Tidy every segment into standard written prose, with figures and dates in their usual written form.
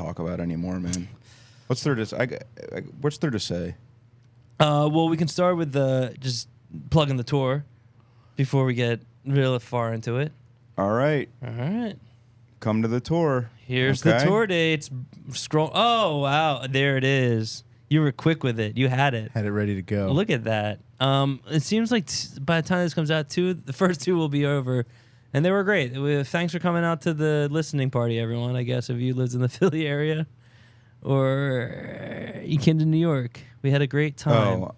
talk about anymore, man. What's there to say? Well, we can start with just plugging the tour before we get real far into it. All right. Come to the tour. Here's the tour dates. Scroll. Oh, wow. There it is. You were quick with it. You had it. Had it ready to go. Look at that. It seems like by the time this comes out, the first two will be over. And they were great. Thanks for coming out to the listening party, everyone, I guess, if you lived in the Philly area or you came to New York. We had a great time. Oh,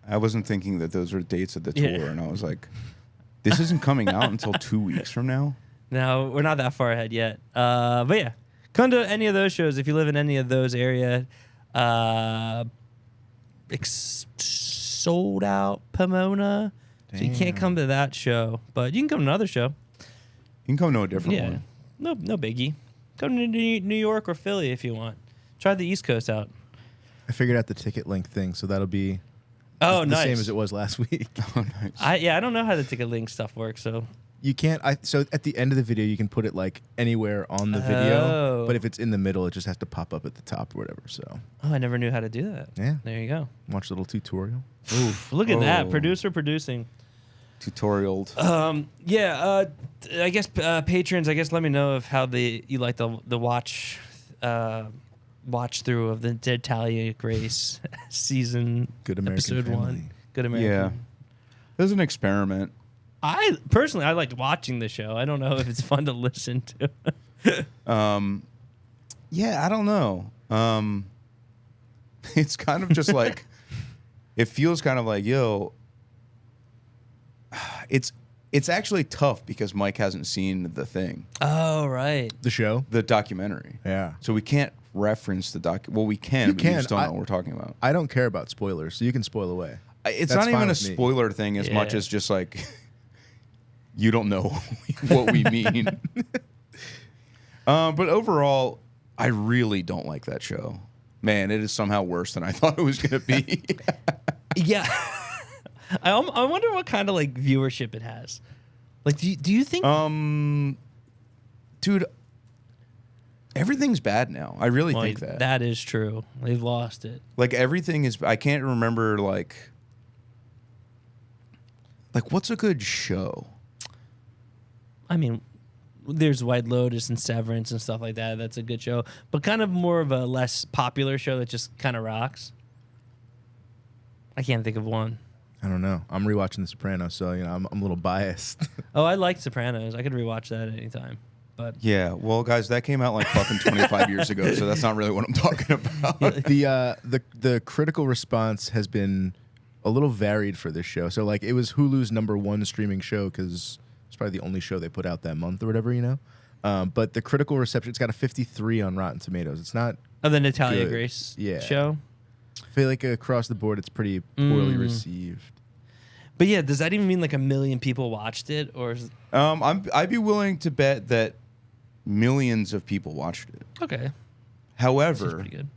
I wasn't thinking that those were dates of the tour, and I was like, this isn't coming out until 2 weeks from now? No, we're not that far ahead yet. But yeah, come to any of those shows if you live in any of those areas. Sold out Pomona. So you can't come to that show, but you can come to another show. You can come to a different one. No biggie. Come to New York or Philly if you want. Try the East Coast out. I figured out the ticket link thing, so that'll be the nice. Same as it was last week. Oh, nice. I don't know how the ticket link stuff works, so you can't. So at the end of the video, you can put it like anywhere on the video, but if it's in the middle, it just has to pop up at the top or whatever. So I never knew how to do that. Yeah, there you go. Watch a little tutorial. Oof, look at that producer producing. Tutorialed. I guess patrons. I guess let me know of how you like the watch through of the Dead Talia Grace season. Good American episode Family. 1. Good American. Yeah, it was an experiment. I liked watching the show. I don't know if it's fun to listen to. Yeah, I don't know. It's kind of just like it feels kind of like it's actually tough because Mike hasn't seen the thing. Oh, right. The show? The documentary. Yeah. So we can't reference the doc. Well, we can, but you just don't know what we're talking about. I don't care about spoilers, so you can spoil away. It's not even a spoiler thing as much as just like you don't know what we mean. But overall, I really don't like that show. Man, it is somehow worse than I thought it was going to be. Yeah. I wonder what kind of like viewership it has. Like, do you think? Dude, everything's bad now. I really think that. That is true. They've lost it. Like everything is. I can't remember like what's a good show? I mean, there's White Lotus and Severance and stuff like that. That's a good show, but kind of more of a less popular show that just kind of rocks. I can't think of one. I don't know. I'm rewatching The Sopranos, so I'm a little biased. Oh, I like Sopranos. I could rewatch that at any time. But yeah, well, guys, that came out like fucking 25 years ago, so that's not really what I'm talking about. The critical response has been a little varied for this show. So like it was Hulu's #1 streaming show because it's probably the only show they put out that month or whatever, But the critical reception, it's got a 53 on Rotten Tomatoes. It's not the Natalia good. Grace Yeah. show. I feel like across the board, it's pretty poorly received. But yeah, does that even mean like 1 million people watched it, or? I'd be willing to bet that millions of people watched it. Okay. However, pretty good.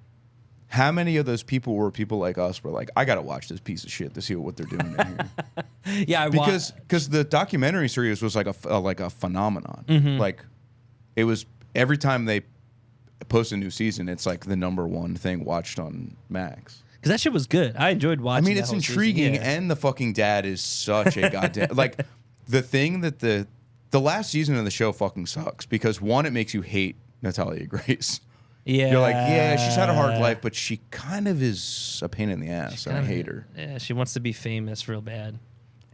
How many of those people were people like us? Were like, I gotta watch this piece of shit to see what they're doing in here. Yeah, because the documentary series was like a phenomenon. Mm-hmm. Like, it was every time they post a new season, it's like the #1 thing watched on Max. Because that shit was good. I enjoyed watching. I mean, it's intriguing, season. Yeah. and the fucking dad is such a goddamn like the thing that the last season of the show fucking sucks because one, it makes you hate Natalia Grace. Yeah, you're like, yeah, she's had a hard life, but she kind of is a pain in the ass, and I hate her. Yeah, she wants to be famous real bad,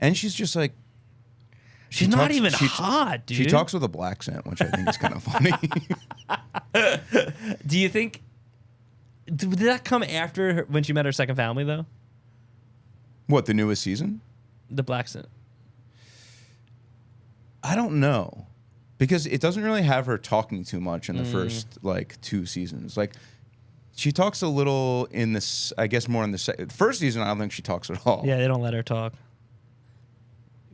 and she's just like, she's not even hot, dude. She talks with a black accent, which I think is kind of funny. Do you think? Did that come after when she met her second family, though? What, the newest season? The black accent. I don't know. Because it doesn't really have her talking too much in the first, 2 seasons. Like, she talks a little in this, I guess more in the first season, I don't think she talks at all. Yeah, they don't let her talk.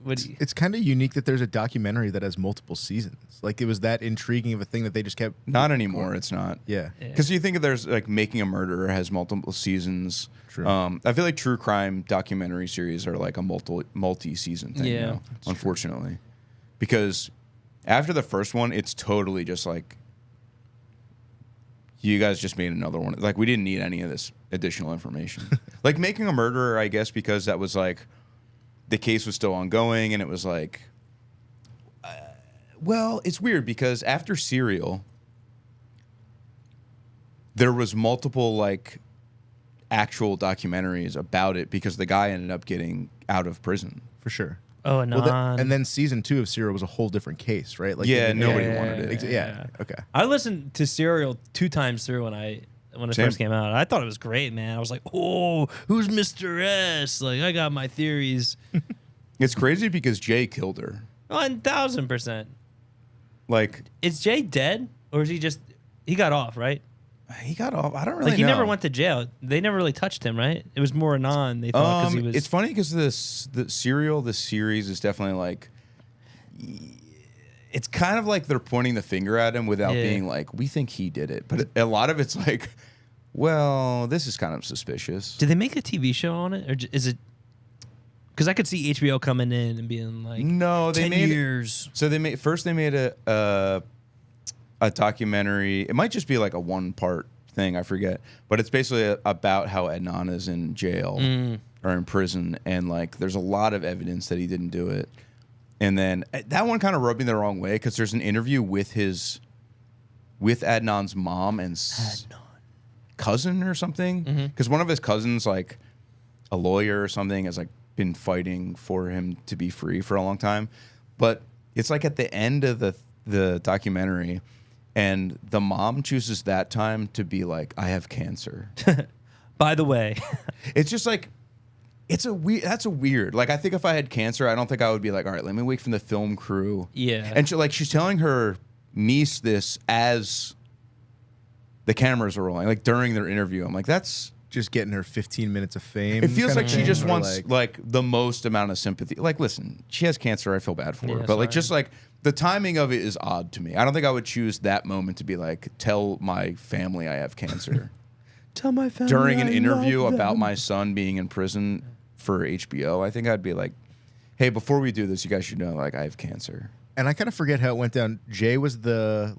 It's kind of unique that there's a documentary that has multiple seasons. Like, it was that intriguing of a thing that they just kept... Not anymore, it's not. Yeah. Because you think there's, like, Making a Murderer has multiple seasons. True. I feel like true crime documentary series are, like, a multi-season thing now, unfortunately. Because after the first one, it's totally just, like... you guys just made another one. Like, we didn't need any of this additional information. Like, Making a Murderer, I guess, because that was like, the case was still ongoing, and it was like, well, it's weird because after Serial, there was multiple, like, actual documentaries about it because the guy ended up getting out of prison. For sure. Oh, and and then season 2 of Serial was a whole different case, right? Like nobody wanted it. Yeah. Okay. I listened to Serial 2 times through when it Same. first came out. I thought it was great, man. I was like, oh, who's Mr. S? Like, I got my theories. It's crazy because Jay killed her. 1,000%. Like, Is Jay dead? Or is he got off, right? he got off. I don't really Like, he know. never went to jail. They never really touched him, right? It was more Anon, they thought, because he was... It's funny because the Serial, the series is definitely like, it's kind of like they're pointing the finger at him without being like, we think he did it. But a lot of it's like, well, this is kind of suspicious. Did they make a TV show on it? Or is it... Because I could see HBO coming in and being like, No, they 10 made years. So they made a documentary. It might just be like a 1-part thing, I forget. But it's basically about how Adnan is in jail or in prison, and like there's a lot of evidence that he didn't do it. And then that one kind of rubbed me the wrong way because there's an interview with Adnan's mom and cousin or something. Because one of his cousins, like a lawyer or something, has like been fighting for him to be free for a long time. But it's like at the end of the documentary, and the mom chooses that time to be like, I have cancer. By the way. It's just like, that's a weird. Like, I think if I had cancer, I don't think I would be like, all right, let me wait from the film crew. Yeah. And she's telling her niece this as the cameras are rolling, like during their interview. I'm like, that's Just getting her 15 minutes of fame. it feels like she thing, just or wants like the most amount of sympathy. Like, listen, she has cancer. I feel bad for her. Yeah, But like, sorry. just like the timing of it is odd to me. I don't think I would choose that moment to be like, tell my family I have cancer. Tell my family During an I interview love about them. my son being in prison for HBO, I think I'd be like, hey, before we do this, you guys should know, like, I have cancer. And I kind of forget how it went down. Jay was the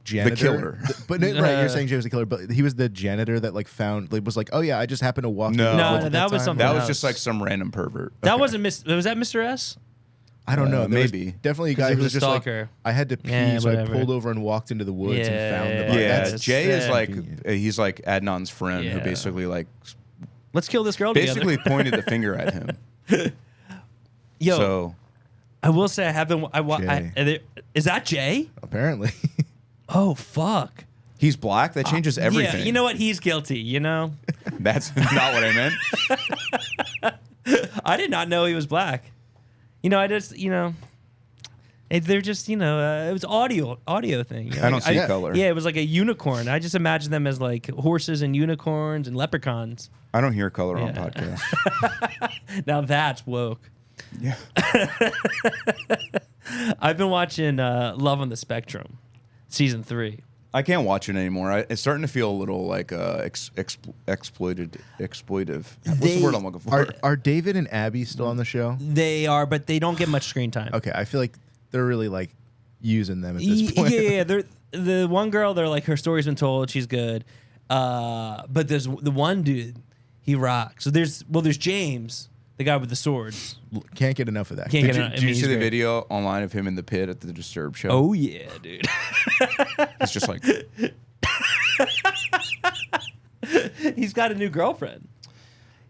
janitor. The killer. But right, you're saying Jay was the killer, but he was the janitor that like found, like, was like, oh yeah, I just happened to walk. No. into the No, woods at that was time. something That was else. just like some random pervert. That wasn't was that Mr. S? I don't know. There was maybe. definitely a 'Cause guy he who was was a just stalker. like, I had to pee, Yeah, so whatever. I pulled over and walked into the woods and found the Yeah. body. Yeah, That's Jay is like, convenient. he's like Adnan's friend who Yeah. basically like Let's kill this girl basically together. pointed the finger at him. Yo, So I will say I haven't. Jay. Is that Jay? Apparently. Oh fuck. he's black. That changes everything. Yeah, you know what? He's guilty. You know, That's not what I meant. I did not know he was black. You know, I just they're just it was audio thing. You know? I don't see Yeah. color. Yeah, it was like a unicorn. I just imagine them as like horses and unicorns and leprechauns. I don't hear color on Yeah. podcasts. Now that's woke. Yeah. I've been watching Love on the Spectrum, season 3. I can't watch it anymore. It's starting to feel a little like exploitive. What's the word I'm looking for? Are David and Abby still on the show? They are, but they don't get much screen time. Okay, I feel like they're really like using them at this point. Yeah. They're the one girl. They're like her story's been told. She's good. But there's the one dude. He rocks. So there's James, the guy with the swords. Can't get enough of that. Can't Did get you, I did mean, you he's see the great. video online of him in the pit at the Disturbed show? Oh yeah, dude. It's just like He's got a new girlfriend.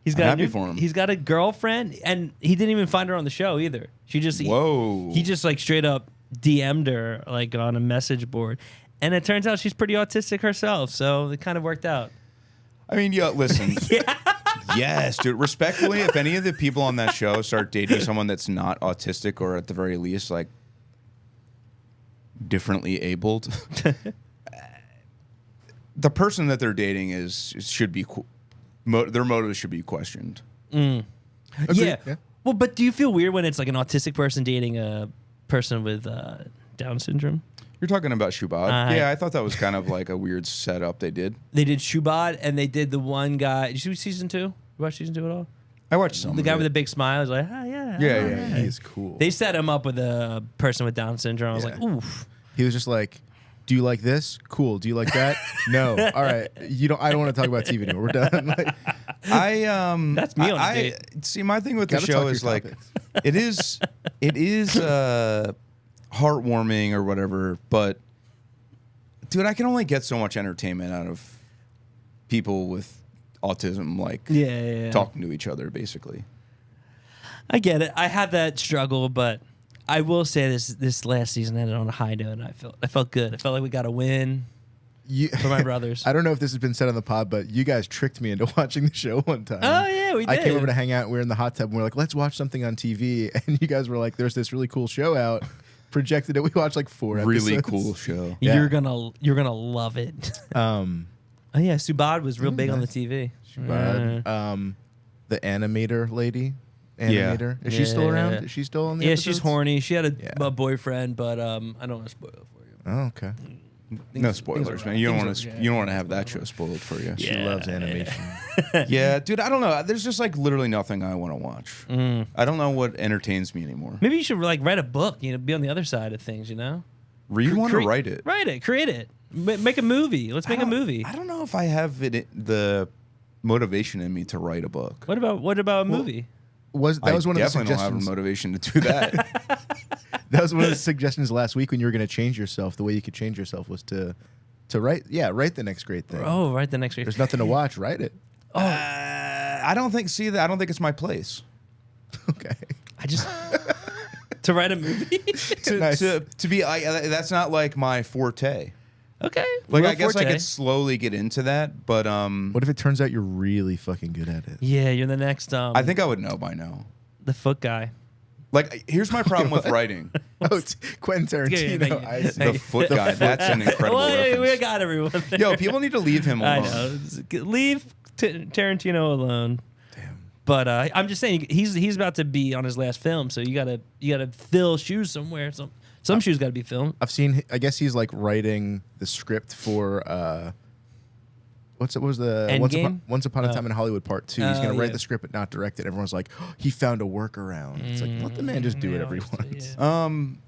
I'm happy for him. He's got a girlfriend, and he didn't even find her on the show either. She just whoa. He just like straight up DM'd her like on a message board, and it turns out she's pretty autistic herself. So it kind of worked out. I mean, yeah. Listen. Yes, dude. Respectfully, if any of the people on that show start dating someone that's not autistic or at the very least like differently abled, the person that they're dating their motives should be questioned. Agreed, Yeah. yeah. Well, but do you feel weird when it's like an autistic person dating a person with Down syndrome? You're talking about Shubhad. Uh, Yeah, I thought that was kind of like a weird setup they did. They did Shubhad, and they did the one guy. Did you see season 2? You watch season 2 at all? I watched some. The of guy it. with the big smile is like, ah, yeah. Yeah, all yeah, right." He's cool. They set him up with a person with Down syndrome. I was Yeah. like, oof. He was just like, Do you like this? Cool. Do you like that? No. All right. I don't want to talk about TV anymore. We're done. Like, That's me on a date. See, my thing with the gotta show talk is your like, topics. it is heartwarming or whatever, but dude, I can only get so much entertainment out of people with autism, like talking to each other, basically. I get it. I have that struggle, but I will say this last season ended on a high note, and I felt good. I felt like we got a win for my brothers. I don't know if this has been said on the pod, but you guys tricked me into watching the show one time. Oh yeah, we did. I came over to hang out. We were in the hot tub, and we are like, let's watch something on TV. And you guys were like, there's this really cool show out. Projected it. We watched like 4 episodes. Really cool show. Yeah. You're gonna love it. Oh yeah, Subad was real big on the TV. Subad, the animator lady. Animator. Is she still around? Is she still on the episodes? She's horny. She had a boyfriend, but I don't want to spoil it for you. Oh, okay. No spoilers, man. You don't want to have that show spoiled for you. She loves animation. Yeah, dude. I don't know. There's just like literally nothing I want to watch. I don't know what entertains me anymore. Maybe you should like write a book. Be on the other side of things. You want to write it? Write it. Create it. Make a movie. Let's make a movie. I don't know if I have the motivation in me to write a book. What about a movie? That was one of the definitely don't suggestions. have a motivation to do that. That was one of the suggestions last week when you were going to change yourself. The way you could change yourself was to write the next great thing. Oh, write the next great. There's nothing to watch. Write it. Oh, I don't think. See that? I don't think it's my place. Okay. I just to write a movie. to be that's not like my forte. Okay. Like I guess I could slowly get into that, but What if it turns out you're really fucking good at it? Yeah, you're the next. I think I would know by now. The foot guy. Like, here's my problem with writing. Oh, it's Quentin Tarantino. Yeah, I see. The foot guy. That's an incredible reference. We got everyone there. Yo, people need to leave him alone. I know. Leave Tarantino alone. Damn. But I'm just saying he's about to be on his last film, so you gotta fill shoes somewhere. Some shoes got to be filmed. I've seen. I guess he's like writing the script for Once Upon a Time in Hollywood Part 2. He's gonna write the script but not direct it. Everyone's like, oh, he found a workaround. It's like, let the man just do whatever he wants.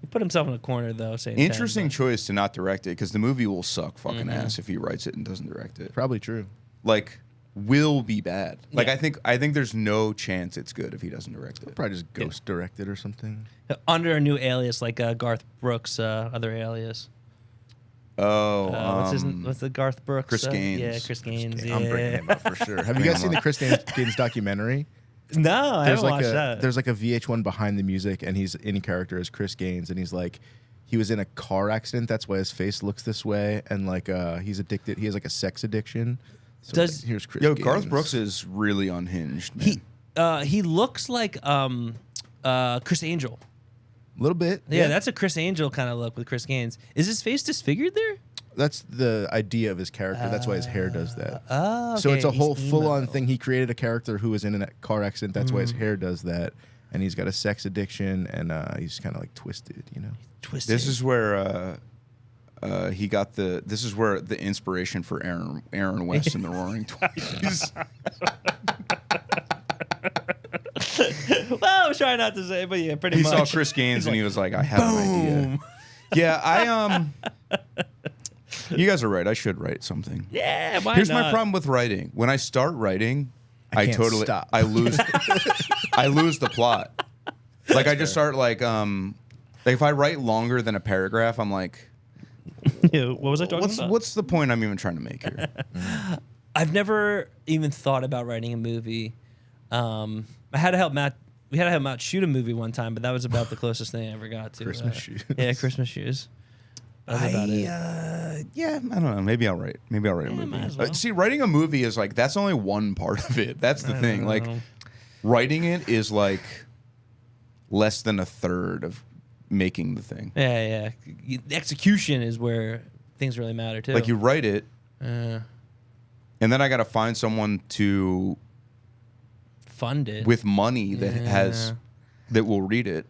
He put himself in a corner though. Saying Interesting choice to not direct it, because the movie will suck fucking ass if he writes it and doesn't direct it. Probably true. Like, will be bad. Like, I think there's no chance it's good if he doesn't direct it. Probably just ghost direct it or something. Under a new alias, like Garth Brooks' other alias. Oh, what's the Garth Brooks? Chris Gaines. Yeah, Chris Gaines. Yeah. I'm bringing him up for sure. Have you guys seen the Chris Gaines documentary? No, I haven't watched that. There's like a VH1 behind the music, and he's in character as Chris Gaines, and he's like, he was in a car accident. That's why his face looks this way, and like he's addicted. He has like a sex addiction. So here's Chris Gaines. Garth Brooks is really unhinged, man. He looks like Chris Angel. A little bit. Yeah, that's a Chris Angel kind of look with Chris Gaines. Is his face disfigured there? That's the idea of his character. That's why his hair does that. Oh, okay. So it's a whole full-on thing. He created a character who was in a car accident. That's why his hair does that. And he's got a sex addiction, and he's kind of like twisted, Twisted. This is where he got the. This is where the inspiration for Aaron West in the Roaring Twenties. Well, I was trying not to say, but yeah, pretty much. He saw Chris Gaines and he was like, "I have an idea." Yeah, You guys are right. I should write something. Yeah, why Here's not? my problem with writing. When I start writing, I can't totally stop. I lose I lose the plot. Like I just start like if I write longer than a paragraph, I'm like, Yeah, what was I talking about? what's the point I'm even trying to make here? I've never even thought about writing a movie. I had to help Matt. We had to help Matt shoot a movie one time, but that was about the closest thing I ever got to Christmas shoes. Yeah, Christmas shoes. That's about it. Yeah, I don't know. Maybe I'll write a movie. might as well. See, writing a movie is like that's only one part of it. That's the thing. know. Like writing it is like less than a third of making the thing. Yeah. The execution is where things really matter too. Like you write it, and then I got to find someone to fund it with money that that will read it.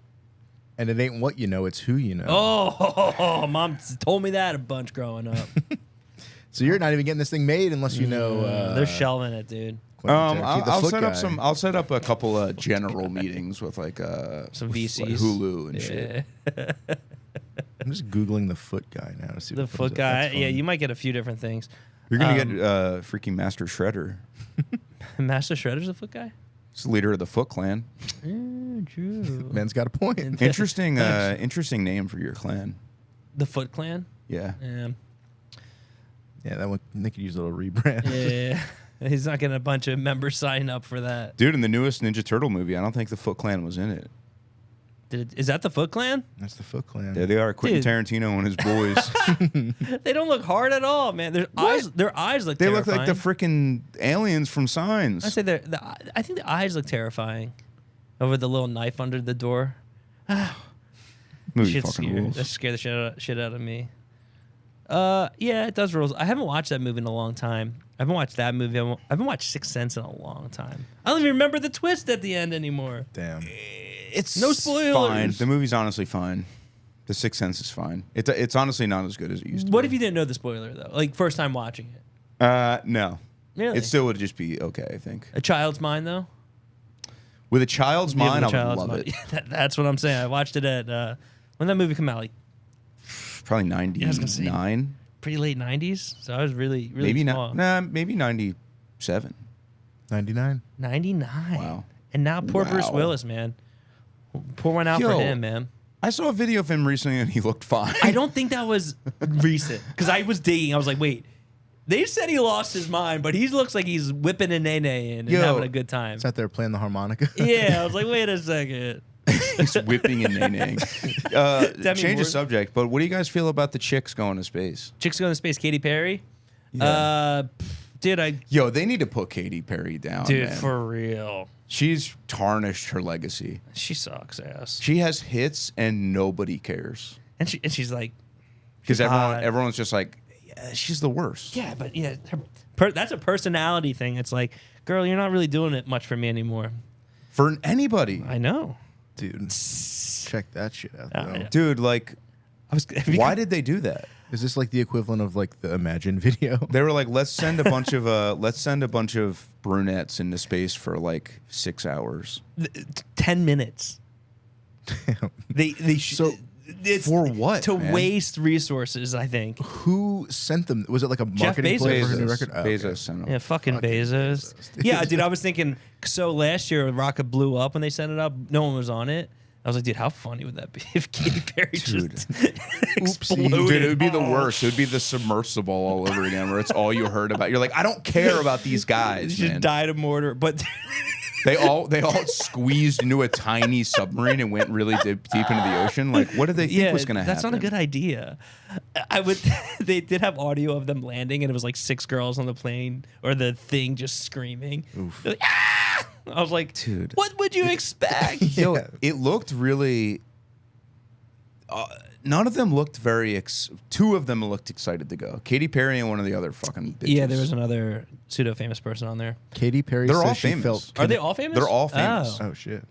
And it ain't what you know, it's who you know. Oh, Mom told me that a bunch growing up. So you're not even getting this thing made unless you know. They're shelving it, dude. I'll set up a couple of general meetings with like Some VCs, Hulu and shit. I'm just Googling the foot guy now to see The what foot comes up. guy. That's Yeah, fun. you might get a few different things. You're gonna get freaking Master Shredder. Master Shredder's the foot guy? He's the leader of the Foot Clan. True. Man's got a point. Interesting, interesting name for your clan. The Foot Clan? Yeah. Yeah. Yeah, that one they could use a little rebrand. Yeah. He's not getting a bunch of members sign up for that. Dude, in the newest Ninja Turtle movie, I don't think the Foot Clan was in it. Is that the Foot Clan? That's the Foot Clan. There they are, Quentin Dude. Tarantino and his boys. They don't look hard at all, man. Their eyes look They terrifying. look like the freaking aliens from I Signs. say I think the eyes look terrifying. Over the little knife under the door. Movie Shit's fucking scary. rules. That scared the shit out of me. Yeah, it does rules. I haven't watched that movie in a long time. I haven't watched that movie. I haven't watched Sixth Sense in a long time. I don't even remember the twist at the end anymore. Damn. It's No spoilers. fine. The movie's honestly fine. The Sixth Sense is fine. It's honestly not as good as it used to What be. if you didn't know the spoiler though? Like first time watching it. No. Really? It still would just be okay, I think. A Child's Mind though. With a child's Yeah, mind, with a I would Child's love Mind. it. That's what I'm saying. I watched it at when that movie came out, like Probably I was gonna say, 99. pretty late '90s. So I was really Maybe small. maybe 97. 99. 99. Wow. And now poor Bruce Wow. Willis, man. Pour one out for Yo. him, man. I saw a video of him recently and he looked fine. I don't think that was recent because I was digging. I was like, wait, they said he lost his mind, but he looks like he's whipping a nene and Yo. having a good time. It's out there playing the harmonica. Yeah, I was like, wait a second. He's whipping and naying. Demi Change Moore. of subject, but what do you guys feel about the chicks going to space? Chicks going to space, Katy Perry. Yeah. Dude, Yo, they need to put Katy Perry down, dude, man. for real. She's tarnished her legacy. She sucks ass. She has hits and nobody cares. And she's like, Because hot. everyone's just like, yeah, she's the worst. yeah, but yeah, that's a personality thing. It's like, girl, you're not really doing it much for me anymore. For anybody. I know. Dude, check that shit out, though. yeah. Dude, like, I was. why did they do that? Is this like the equivalent of like the Imagine video? They were like, let's send a bunch of brunettes into space for like 6 hours. 10 minutes. So, it's for what, to man? waste resources. I think. Who sent them? Was it like a Jeff marketing play for her new Bezos. record? Oh, okay. Bezos sent them. Yeah, fucking Fucking Bezos. Bezos. Yeah, dude, I was thinking. So last year, Rocket blew up when they sent it up. No one was on it. I was like, dude, how funny would that be if Katy Perry just exploded? Dude, it would be the worst. It would be the submersible all over again, where it's all you heard about. You're like, I don't care about these guys, She just man. died of mortar. But They all squeezed into a tiny submarine and went really deep into the ocean. Like, what did they think was going to happen? that's not a good idea. I would. They did have audio of them landing, and it was like 6 girls on the plane or the thing just screaming. They're like, ah! I was like, Dude. what would you expect? Yo, Yeah. it looked really. None of them looked very. Two of them looked excited to go. Katy Perry and one of the other fucking bitches. Yeah, there was another pseudo famous person on there. Katy Perry They're says all she famous. felt Are they all famous? They're all famous. Oh. Oh shit.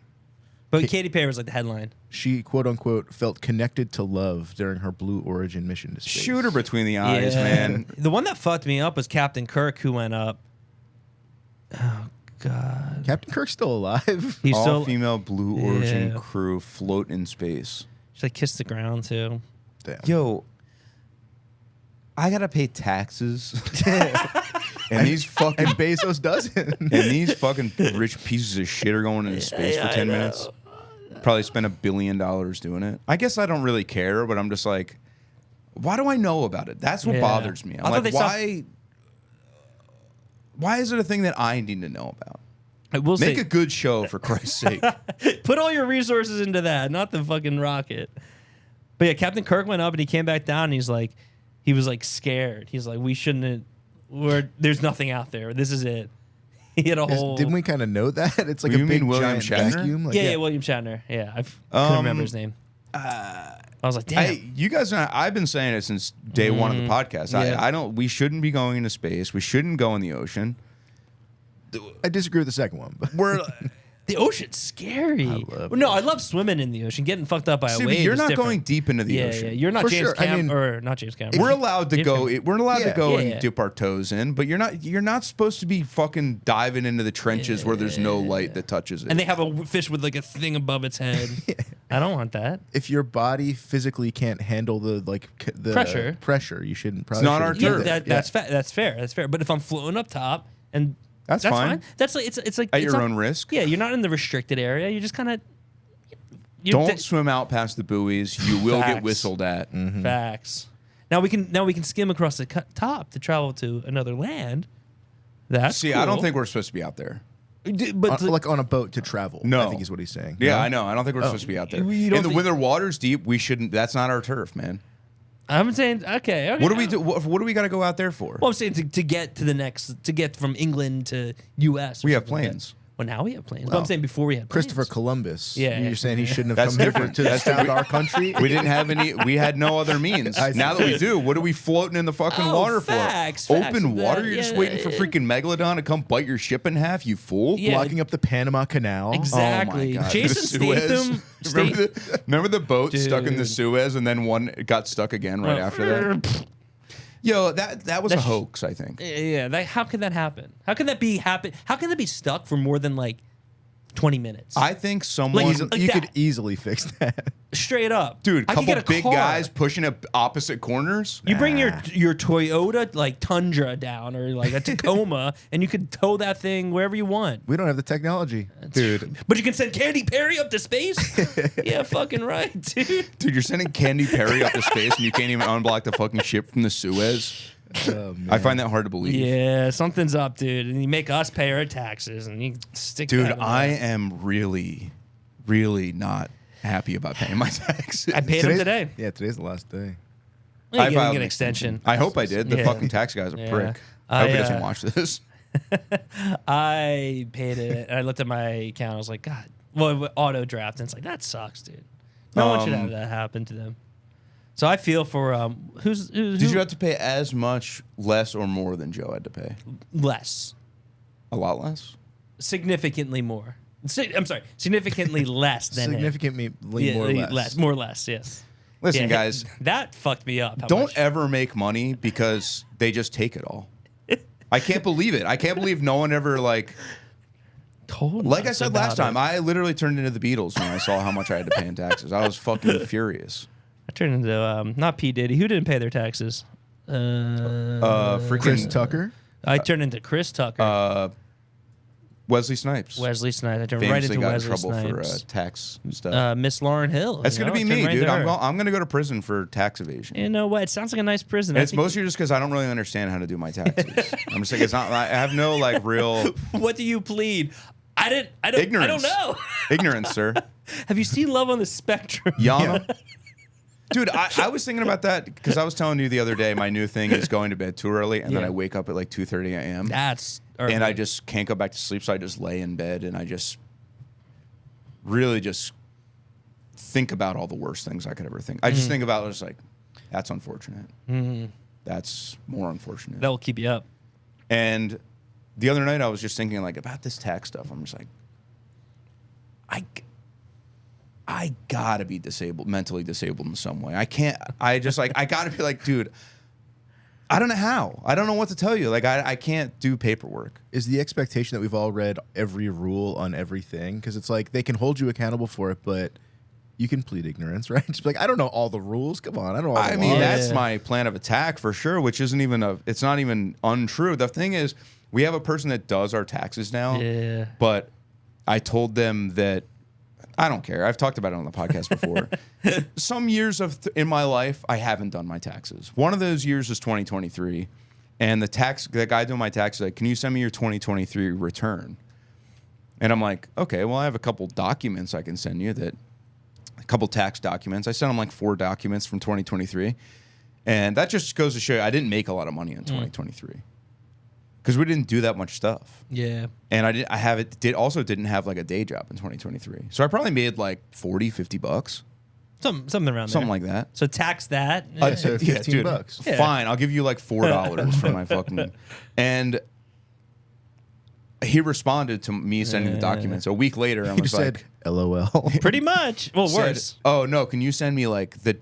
But Katy Perry was like the headline. She quote unquote felt connected to love during her Blue Origin mission to space. Shoot her between the eyes, Yeah. man. The one that fucked me up was Captain Kirk, who went up. Oh God. Captain Kirk's still alive. He's All still. female Blue Origin Yeah. crew float in space. She like kissed the ground too. Damn. Yo, I gotta pay taxes, and these fucking And Bezos doesn't. and these fucking rich pieces of shit are going into space for 10 minutes. Probably spend $1 billion doing it. I guess I don't really care, but I'm just like, why do I know about it? That's what Yeah. bothers me. I I'm thought like, they stopped- why is it a thing that I need to know about? I will Make say, a good show, for Christ's sake. put all your resources into that, not the fucking rocket. But yeah, Captain Kirk went up and he came back down. And he was like scared. He's like, we shouldn't. There's nothing out there. This is it. He had a whole. Didn't we kind of know that? It's like You a mean big William giant Shatner? vacuum. Like, yeah, William Shatner. Yeah, I couldn't remember his name. I was like, damn. You guys, I've been saying it since day one of the podcast. Yeah. I don't. We shouldn't be going into space. We shouldn't go in the ocean. I disagree with the second one, but We're. The ocean's scary. love No, I love swimming in the ocean. Getting fucked up by a See, but wave. you're is not different. going deep into the Yeah, ocean. yeah. You're not For James sure. I Cameron, mean, or not James Cameron. We're allowed to James go. Cameron. We're allowed to Yeah. go Yeah. and dip our toes in, but you're not supposed to be fucking diving into the trenches where there's no light that touches it. And they have a fish with like a thing above its head. I don't want that. If your body physically can't handle the pressure, you shouldn't. It's not our turf. That's fair. That's fair. But if I'm floating up top, and that's fine. That's like it's like at your own risk. Yeah, you're not in the restricted area. You just kind of don't swim out past the buoys. You will get whistled at. Mm-hmm. Facts. Now we can skim across the top to travel to another land. That's cool. I don't think we're supposed to be out there. But like on a boat to travel. No, I think is what he's saying. Yeah, no? I know. I don't think we're supposed to be out there. When the water's deep, we shouldn't. That's not our turf, man. I'm saying okay. What do we do? What do we got to go out there for? Well, I'm saying to get to the next, to get from England to U.S. We have planes. Well, now we have planes. Well, I'm saying before we had planes. Christopher Columbus. Yeah, you're saying he shouldn't have come here to found our country. We didn't have any. We had no other means. Now that we do, what are we floating in the fucking water for? Open water? You're just waiting for freaking Megalodon to come bite your ship in half, you fool! Blocking up the Panama Canal. Exactly. Oh my God. Jason Statham. Remember the boat stuck in the Suez, and then one got stuck again right after that. Yo, that was a hoax, I think. Yeah, how can that happen? How can that be How can that be stuck for more than like 20 minutes? I think someone you could easily fix that. Straight up. Dude, couple big guys pushing up opposite corners. You bring your Toyota like Tundra down or like a Tacoma and you could tow that thing wherever you want. We don't have the technology. Dude. But you can send Katy Perry up to space? Yeah, fucking right, dude. Dude, you're sending Katy Perry up to space and you can't even unblock the fucking ship from the Suez. Oh, I find that hard to believe. Yeah, something's up, dude. And you make us pay our taxes and you stick Dude, that I am really, really not happy about paying my taxes. I paid them today. Yeah, today's the last day. I filed an extension. I hope I did. The fucking tax guy's a prick. I hope he doesn't watch this. I paid it. And I looked at my account. I was like, God. Well, auto draft. And it's like, that sucks, dude. No one should have that happen to them. So I feel for who's Did you have to pay as much, less, or more than Joe had to pay? Less. A lot less? Significantly more. I'm sorry, significantly less than significantly less. More or less, yes. Listen, guys. That fucked me up. Don't ever make money because they just take it all. I can't believe it. I can't believe no one ever told like I said last time, I literally turned into the Beatles when I saw how much I had to pay in taxes. I was fucking furious. I turned into not P. Diddy. Who didn't pay their taxes? Freaking Chris Tucker. I turned into Chris Tucker. Wesley Snipes. Wesley Snipes. I turned Famously right into got Wesley in trouble Snipes. for tax stuff. Miss Lauryn Hill. That's going to be me, dude. I'm going to go to prison for tax evasion. You know what? It sounds like a nice prison. It's mostly just because I don't really understand how to do my taxes. I'm just like, it's not. I have no real. What do you plead? I don't. Ignorance. I don't know. Ignorance, sir. Have you seen Love on the Spectrum? Yana. Dude, I was thinking about that because I was telling you the other day my new thing is going to bed too early and then I wake up at 2:30 a.m. That's early. And I just can't go back to sleep, so I just lay in bed and I just really just think about all the worst things I could ever think. I just think about it as that's unfortunate. That's more unfortunate. That will keep you up. And the other night I was just thinking about this tax stuff. I'm just I gotta be mentally disabled in some way. I can't. I gotta be dude. I don't know how. I don't know what to tell you. I can't do paperwork. Is the expectation that we've all read every rule on everything? Because it's they can hold you accountable for it, but you can plead ignorance, right? Just I don't know all the rules. Come on, I don't know all the laws. That's my plan of attack for sure, which isn't even it's not even untrue. The thing is, we have a person that does our taxes now. Yeah. But I told them that I don't care. I've talked about it on the podcast before. Some years in my life, I haven't done my taxes. One of those years is 2023. And the guy doing my taxes can you send me your 2023 return? And I'm like, okay, well, I have a couple documents I can send you a couple tax documents. I sent him 4 documents from 2023. And that just goes to show you I didn't make a lot of money in 2023. Because we didn't do that much stuff. Yeah. And also didn't have a day job in 2023. So I probably made $40-$50. Something around there. Something like that. So tax that. So $15. Yeah. Fine, I'll give you $4 for my fucking. And he responded to me sending the documents. A week later, I was said, LOL. Pretty much. Well, worse. Oh no, can you send me the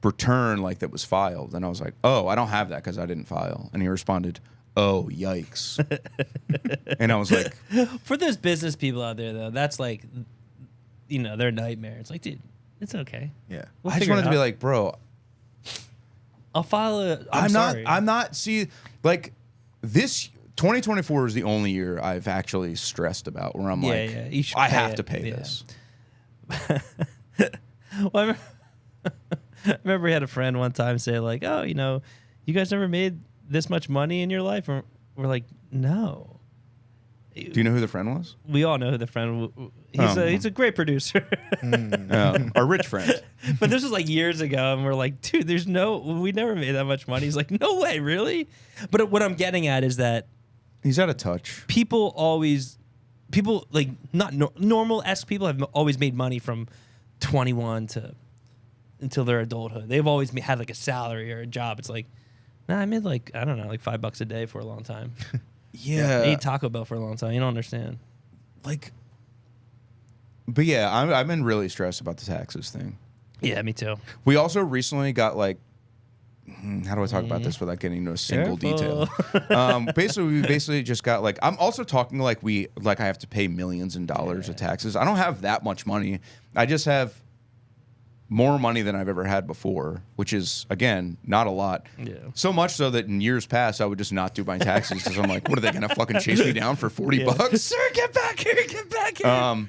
return that was filed? And I was like, oh, I don't have that because I didn't file. And he responded, oh, yikes. And I was like... For those business people out there, though, that's their nightmare. It's like, dude, it's okay. Yeah. We'll I just figure wanted it to be out. like, bro, I'll file a. I'm sorry. I'm not. See, like this 2024 is the only year I've actually stressed about where I'm like, You should I pay have it. to pay Yeah. this. Well, I remember we had a friend one time say like, "Oh, you guys never made this much money in your life?" And we're like, "No." Do you know who the friend was? We all know who the friend. He's a great producer. Our rich friend. But this was like years ago, and we're like, "Dude, we never made that much money." He's like, "No way, really?" But what I'm getting at is that He's out of touch. people like not normal-esque people have always made money from 21 to until their adulthood. They've always had like a salary or a job. It's like, nah, I made like, I don't know, like $5 a day for a long time. Yeah. I ate Taco Bell for a long time. You don't understand. Like, but yeah, I've been really stressed about the taxes thing. Yeah, me too. We also recently got like, how do I talk about this without getting into a single Careful. detail? We basically just got like, I'm also talking like I have to pay millions in dollars of taxes. I don't have that much money. I just have more money than I've ever had before, which is, again, not a lot. Yeah. So much so that in years past, I would just not do my taxes because I'm like, what are they going to fucking chase me down for $40? Sir, get back here, get back here.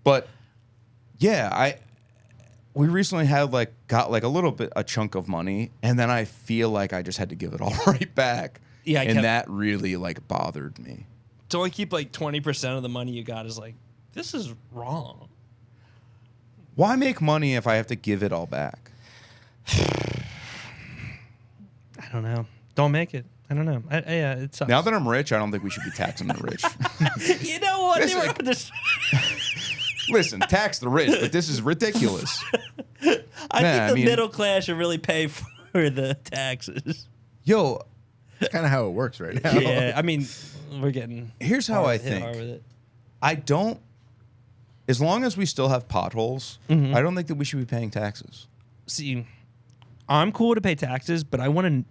But yeah, we recently got a chunk of money, and then I feel like I just had to give it all right back. Yeah, that really like bothered me. To only keep like 20% of the money you got is like, this is wrong. Why make money if I have to give it all back? I don't know. Don't make it. I don't know. Yeah, it sucks. Now that I'm rich, I don't think we should be taxing the rich. You know what? They were up this. Listen, tax the rich, but this is ridiculous. I think the middle class should really pay for the taxes. Yo, That's kind of how it works right now. Yeah, I mean, we're getting. here's how I hit hard think. with it. I don't. As long as we still have potholes, I don't think that we should be paying taxes. See, I'm cool to pay taxes, but I want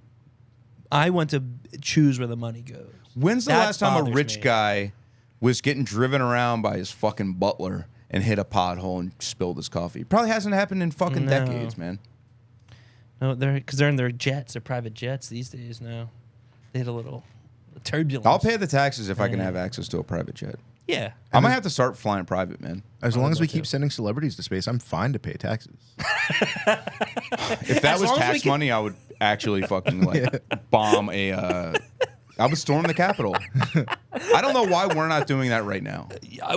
to choose where the money goes. When's the That last time a bothers rich me. guy was getting driven around by his fucking butler and hit a pothole and spilled his coffee? Probably hasn't happened in fucking No. decades, man. No, because they're in their jets, their private jets these days now. They had a little turbulence. I'll pay the taxes if I can have access to a private jet. Yeah. I might have to start flying private, man. As long as we love keep to. sending celebrities to space, I'm fine to pay taxes. If that As was long as we tax can- money, I would actually fucking bomb a. I would storm the Capitol. I don't know why we're not doing that right now.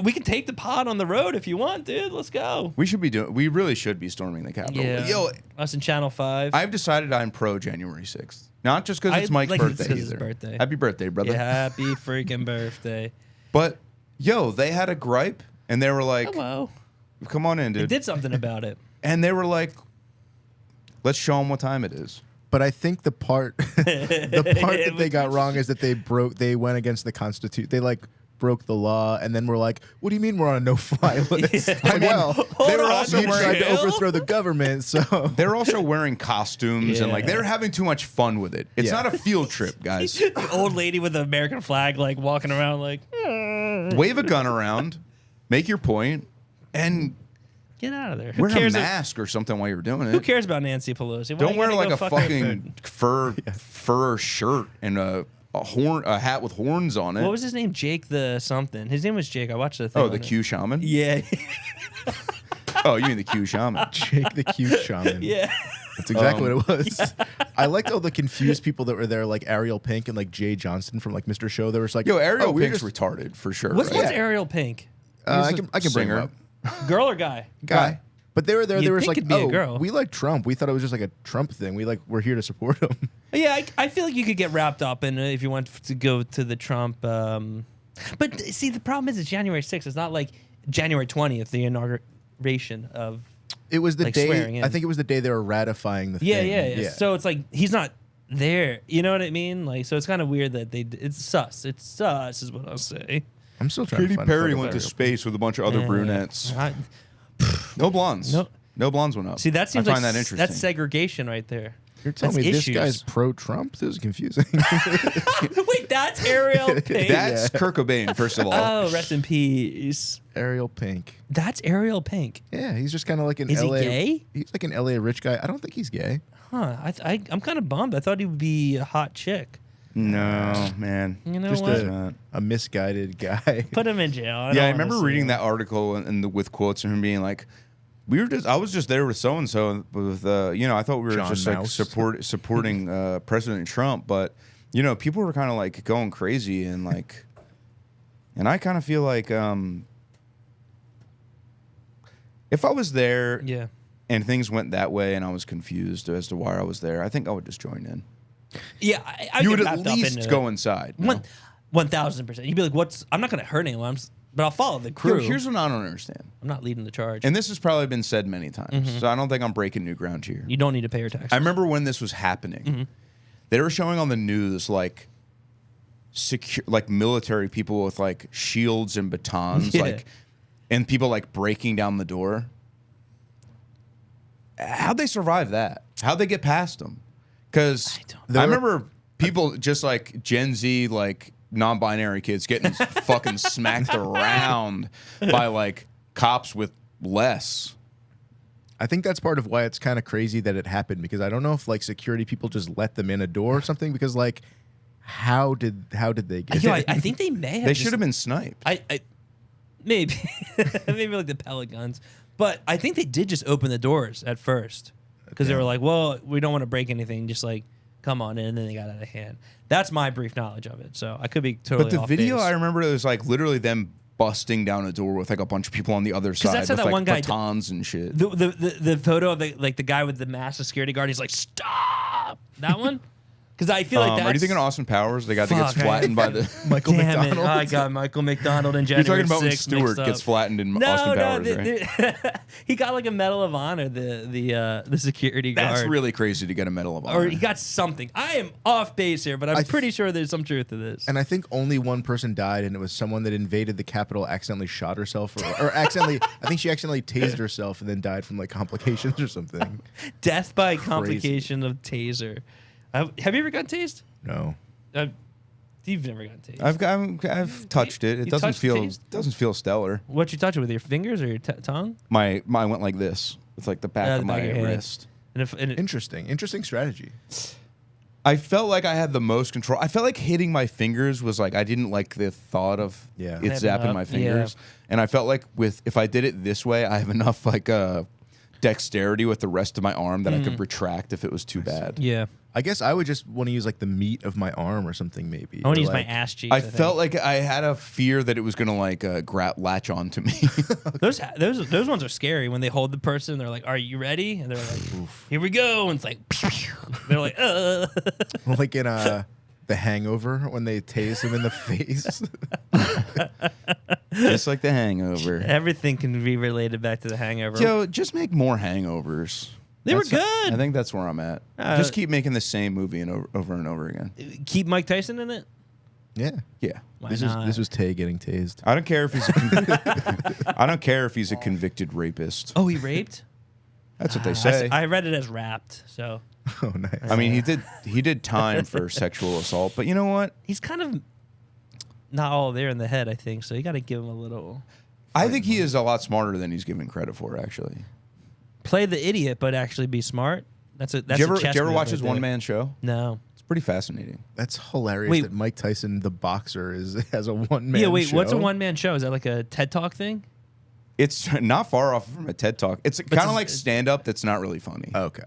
We can take the pod on the road if you want, dude. Let's go. We should be doing. We really should be storming the Capitol. Yeah. Yo, Us in Channel 5. I've decided I'm pro January 6th. Not just because it's I Mike's like it's birthday 'cause it's either. his birthday. Happy birthday, brother. Yeah, happy freaking birthday. But yo, they had a gripe, and they were like, Hello. "Come on in, They dude." did something about it. And they were like, "Let's show them what time it is." But I think the part that they got wrong is that they went against the Constitution. They broke the law, and then we're like, "What do you mean we're on a no-fly list?" Yeah. Well, They were on, also you tried wearing. to overthrow the government, so They're also wearing costumes and Yeah. they're having too much fun with it. It's Yeah. not a field trip, guys. The old lady with the American flag, walking around, Wave a gun around, make your point, and get out of there. Who wear a cares? mask or something while you're doing Who it. cares about Nancy Pelosi? Why Don't you wear gotta like go a fuck her? fucking fur shirt and a hat with horns on it. What was his name? Jake the something. His name was Jake. I watched the thing. Oh, on the it. Q shaman. Yeah. Oh, you mean the Q shaman? Jake the cute shaman. Yeah. That's exactly what it was. I liked all the confused people that were there, like Ariel Pink and like Jay Johnson from Mr. Show. They were just like, Yo, Ariel we're Pink's just retarded for sure. What's right? Ariel Pink? I He's a can bring him singer. up. Girl or guy? Guy. But they were there. You'd They were think just like, it'd be a "Oh, girl." we like Trump. We thought it was just like a Trump thing. We're here to support him." Yeah, I feel like you could get wrapped up in it if you want to go to the Trump. But see, the problem is it's January 6th. It's not like January 20th, the inauguration of. It was the swearing day. in. I think it was the day they were ratifying the Yeah, thing. yeah. So it's like he's not there. You know what I mean? So it's kind of weird that it's sus. It's sus, is what I'll say. I'm still trying Katy to find a Perry photo went of to Ariel. space with a bunch of other Yeah. brunettes. I- No blondes. No. No blondes went up. See, that seems I find like that interesting. that's segregation right there. You're telling That's me issues. this guy's pro-Trump? This is confusing. Wait, that's Ariel Pink. That's Kurt Cobain, first of all. Oh, rest in peace. Ariel Pink. That's Ariel Pink. Yeah, he's just kind of like an Is LA. he gay? He's like an LA rich guy. I don't think he's gay. Huh. I'm kind of bummed. I thought he would be a hot chick. No, man. You know Just what? a misguided guy. Put him in jail. I remember reading that article with quotes of him being like, I was just there with so and so with I thought we were John just Mouse. like supporting President Trump, but people were kind of like going crazy and like, and I kind of feel like if I was there, Yeah. and things went that way and I was confused as to why I was there, I think I would just join in. Yeah. I You get would at wrapped up least into go inside. no? 1,000%. You'd be like, I'm not going to hurt anyone, but I'll follow the crew. Yo, here's what I don't understand. I'm not leading the charge. And this has probably been said many times, so I don't think I'm breaking new ground here. You don't need to pay your taxes. I remember when this was happening, they were showing on the news like military people with like shields and batons, Yeah. and people like breaking down the door. How'd they survive that? How'd they get past them? Because I remember people just like Gen Z, like non-binary kids getting fucking smacked around by like cops with less. I think that's part of why it's kind of crazy that it happened, because I don't know if like security people just let them in a door or something, because like how did they get Yo, in? I think they may have. They should have been sniped. I maybe maybe like the pellet guns, but I think they did just open the doors at first because they were like, "Well, we don't want to break anything. Just like come on in." And then they got out of hand. That's my brief knowledge of it. So I could be totally. But the off video, base. I remember it was like literally them busting down a door with like a bunch of people on the other side that's how with that like one guy batons and shit. The photo of the guy with the massive security guard. He's like, "Stop!" That one. Because I feel like that's... Are you thinking Austin Powers? The guy that gets Fuck, flattened by the... Michael Damn McDonald. it! I got Michael McDonald and You're January talking about when 6th Stewart mixed gets up. flattened in Austin Powers, right? He got like a Medal of Honor. The security guard. That's really crazy to get a Medal of Honor. Or he got something. I am off base here, but I'm pretty sure there's some truth to this. And I think only one person died, and it was someone that invaded the Capitol, accidentally shot herself, or accidentally, I think she accidentally tased herself and then died from like complications or something. Death by Crazy. complication of taser. Have you ever gotten tased? No. You've never gotten tased. I've touched it. It You doesn't touched feel stellar. What you touch it with, your fingers or your tongue? My went like this. It's like the back The of back my of your hand. wrist. And Interesting strategy. I felt like I had the most control. I felt like hitting my fingers was like I didn't like the thought of Yeah. it Snapping zapping up, my fingers, and I felt like if I did it this way, I have enough like dexterity with the rest of my arm that I could retract if it was too bad. yeah. I guess I would just want to use like the meat of my arm or something, maybe. I want to Or, use my like- ass cheeks. I think. felt like I had a fear that it was gonna like latch onto me. Those ones are scary when they hold the person. They're like, "Are you ready?" And they're like, "Here we go." And it's like, they're like, Like in The Hangover when they tase him in the face. Just like The Hangover. Everything can be related back to The Hangover. Yo, just make more Hangovers. They were That's- good. I think that's where I'm at. Just keep making the same movie and over and over again. Keep Mike Tyson in it. Yeah. Yeah. Why This not? was Tay getting tased. I don't care if he's I don't care if he's a convicted rapist. Oh, he raped. That's what they say. I read it as wrapped. So Oh, nice. I mean, he did time for sexual assault, but you know what? he's kind of not all there in the head. I think so. You got to give him a little. I think he is a lot smarter than he's given credit for. Actually, Play the idiot, but actually be smart. That's a. That's did a chess you ever move watch right his there. one man show? No. It's pretty fascinating. That's hilarious Wait. that Mike Tyson, the boxer, has a one-man Yeah. Wait. show. What's a one man show? Is that like a TED Talk thing? It's not far off from a TED Talk. It's kind of it's- like stand up that's not really funny. Okay.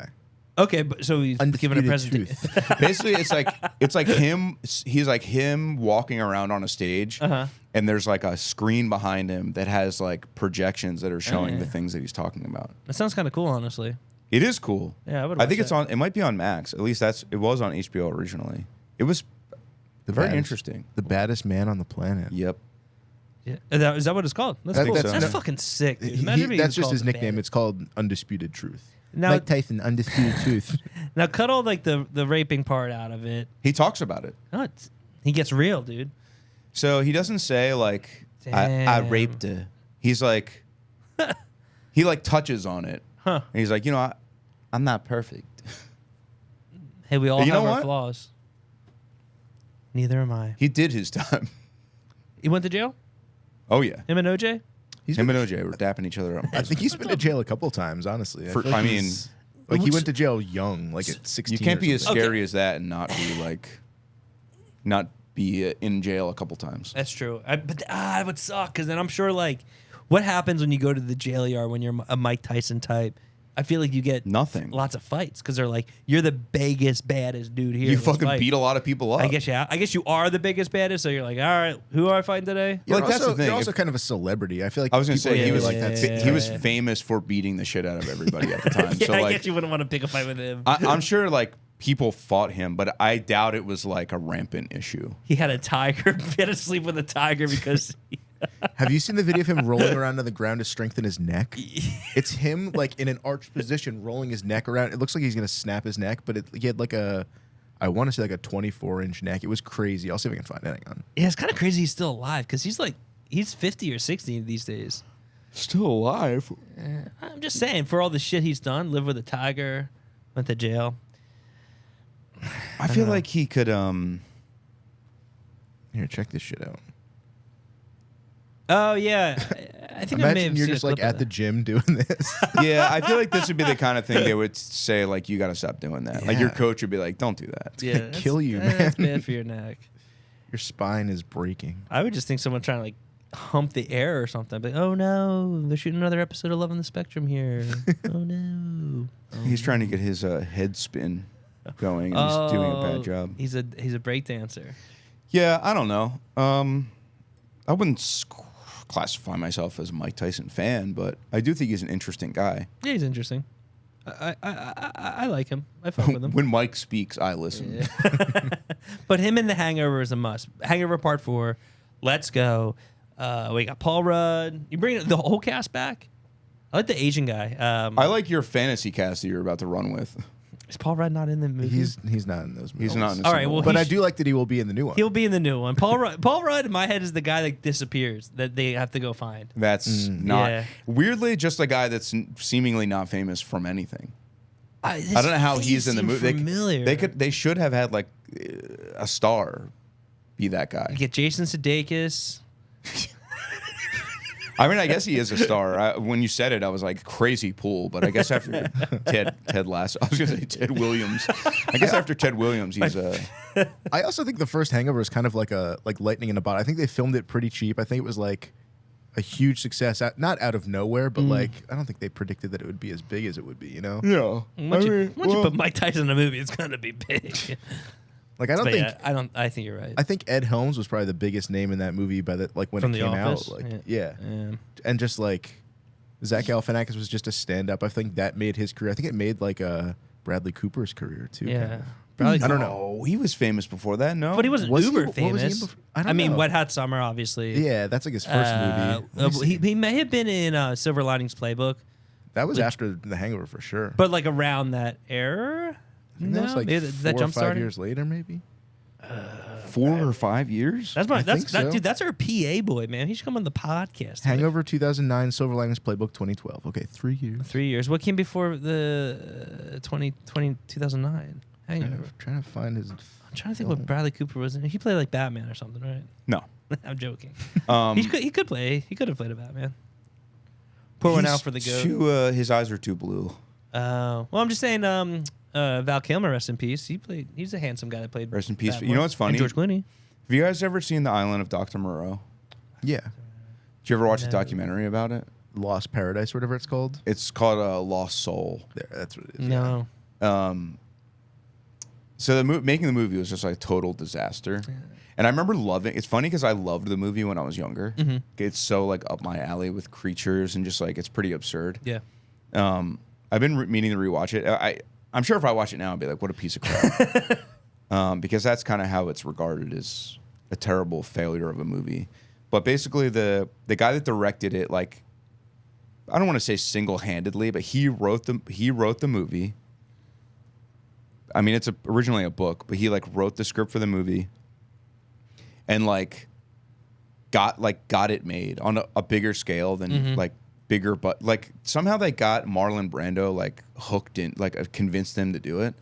Okay, but so he's giving a Undisputed presentation. truth. Basically, it's like him. He's like him walking around on a stage, and there's like a screen behind him that has like projections that are showing the things that he's talking about. That sounds kind of cool, honestly. It is cool. Yeah, I would. I think watch it's that. on. It might be on Max. At least it was on HBO originally. It was very baddest- interesting. The baddest man on the planet. Yep. Yeah. Is that what it's called? That's I cool. think That's, so. fucking sick. Dude. He- Imagine if that's was just called his the nickname. Bandit. It's called Undisputed Truth. Now- Mike Tyson, Undisputed Truth. Now cut all like the raping part out of it. He talks about it. No, he gets real, dude. So he doesn't say like I Damn. raped her. He's like he like touches on it. Huh. And he's like, I'm not perfect. Hey, we all You have know our what? flaws. Neither am I. He did his time. He went to jail? Oh yeah. Him and OJ? Him and OJ were dapping each other up. I think he's been to jail a couple times, honestly. For- feel like I mean, he's- like he went to jail young, like at 16. You can't be as something. scary as that and not be like, not be in jail a couple times. That's true. But it would suck because then I'm sure like what happens when you go to the jail yard when you're a Mike Tyson type? I feel like you get Nothing. lots of fights because they're like you're the biggest baddest dude here. You Let's fucking fight. beat a lot of people up. I guess yeah. I guess you are the biggest baddest. So you're like, all right, who are I fighting today? You're Like, that's also, the thing. You're also If- kind of a celebrity. I feel like I was gonna people say he hate was you like that. he was famous for beating the shit out of everybody at the time. Yeah, So I like, guess you wouldn't want to pick a fight with him. I'm sure like people fought him, but I doubt it was like a rampant issue. He had a tiger. He had to sleep with a tiger because. Have you seen the video of him rolling around on the ground to strengthen his neck? It's him like in an arched position, rolling his neck around. It looks like he's gonna snap his neck, but he had like I want to say like a 24-inch neck. It was crazy. I'll see if I can find it. Hang on. Yeah, it's kind of crazy he's still alive because he's 50 or 60 these days. Still alive. I'm just saying, for all the shit he's done, lived with a tiger, went to jail. I feel like he could. Here, check this shit out. Oh yeah, I think I may Imagine have you're seen just a like clip of at the that. gym doing this. Yeah, I feel like this would be the kind of thing they would say like, you got to stop doing that. Like your Yeah. coach would be like, don't do that. Yeah, gonna that's- kill you, That's man. bad for your neck. Your spine is breaking. I would just think someone trying to like hump the air or something. But oh no, they're shooting another episode of Love on the Spectrum here. Oh no. He's trying to get his head spin going, and he's doing a bad job. He's a break dancer. Yeah, I don't know. I wouldn't classify myself as a Mike Tyson fan, but I do think he's an interesting guy. Yeah, he's interesting. I like him. I fuck with him. When Mike speaks, I listen. Yeah. But him in The Hangover is a must. Hangover Part 4. Let's go. We got Paul Rudd. You bring the whole cast back? I like the Asian guy. I like your fantasy cast that you're about to run with. Is Paul Rudd not in the movie? He's not in those movies. He's not in a All right, single well, one. But I do like that he will be in the new one. He'll be in the new one. Paul Rudd in my head is the guy that disappears that they have to go find. That's not yeah. weirdly just a guy that's seemingly not famous from anything. I I don't know how he's in the movie. Familiar. They should have had like a star be that guy. You get Jason Sudeikis. I mean, I guess he is a star. When you said it, I was like crazy pool, but I guess after Ted Lasso, I was gonna say Ted Williams. I guess after Ted Williams, he's I also think the first Hangover is kind of like lightning in a bottle. I think they filmed it pretty cheap. I think it was like a huge success, not out of nowhere, but like I don't think they predicted that it would be as big as it would be. You know? yeah. Once you put Mike Tyson in a movie, it's gonna be big. Like I don't But think. yeah, I think you're right. I think Ed Helms was probably the biggest name in that movie by that, like when From it The came Office? out. Like, Yeah. and just like Zach Galifianakis was just a stand-up. I think that made his career. I think it made like Bradley Cooper's career too. Yeah. kind of. Probably- I don't know. Oh, he was famous before that. No, But he wasn't Was he- uber what was he in famous. before? I don't mean, know. Wet Hot Summer, obviously. Yeah, that's like his first movie. Let me see. He may have been in Silver Linings Playbook, That was after The Hangover for sure. but like around that era. And that was like Maybe 4 that or jump 5 started. years later, maybe. 4 or 5 years. That's my I think so. dude. That's our PA boy, man. He should come on the podcast. Hangover 2009, Silver Linings Playbook 2012. Okay, 3 years. 3 years. What came before the 2009 Hangover? Trying to find his. I'm trying to think what Bradley Cooper was in. He played like Batman or something, right? No. I'm joking. Um, He could play. He could have played a Batman. Pour one he's out for the goat. his eyes are too blue. Well, I'm just saying. Val Kilmer, rest in peace. He's a handsome guy that played. Rest in peace. Batman. You know what's funny? And George Clooney. Have you guys ever seen The Island of Dr. Moreau? Yeah, Did you ever watch a No. documentary about it? Lost Paradise, whatever it's called. It's called Lost Soul. There, that's what it is. No. So making the movie was just like a total disaster. And I remember loving. It's funny because I loved the movie when I was younger. Mm-hmm. It's so like up my alley with creatures and just like it's pretty absurd. Yeah. I've been meaning to rewatch it. I'm sure if I watch it now, I'd be like, what a piece of crap. Because that's kind of how it's regarded as a terrible failure of a movie. But basically, the guy that directed it, like, I don't want to say single-handedly, but he wrote the movie. I mean, it's originally a book, but he like wrote the script for the movie, and like got it made on a bigger scale than like bigger, but like somehow they got Marlon Brando like hooked in, like convinced them to do it,